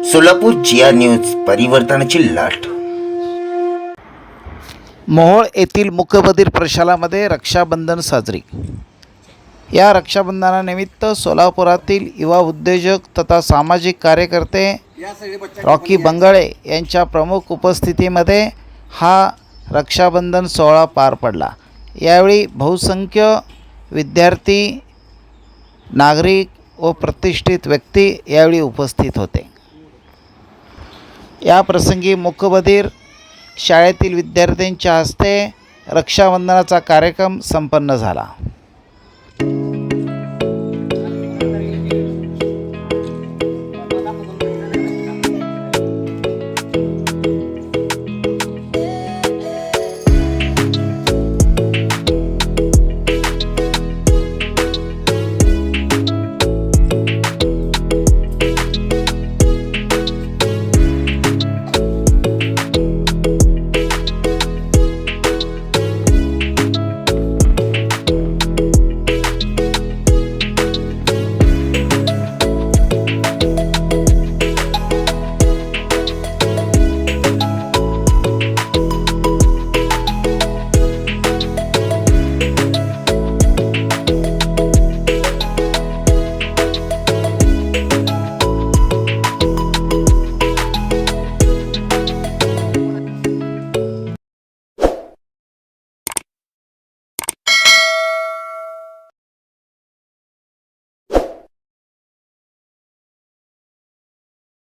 सोलापूर जिया news परिवर्तनाची लाट। मोहोळ येथील मूकबधीर प्रशालामध्ये रक्षाबंधन साजरी। या रक्षाबंधनानिमित्त सोलापुरातील युवा उद्योजक तथा सामाजिक कार्यकर्ते रॉकी बंगाळे यांच्या प्रमुख उपस्थितीमध्ये हा रक्षाबंधन सोहळा पार पडला। यावेळी बहुसंख्य विद्यार्थी, नागरिक व प्रतिष्ठित व्यक्ती यावेळी उपस्थित होते। या प्रसंगी मूकबधीर शाळेतील विद्यार्थ्यांच्या हस्ते रक्षाबंधनाचा कार्यक्रम संपन्न झाला।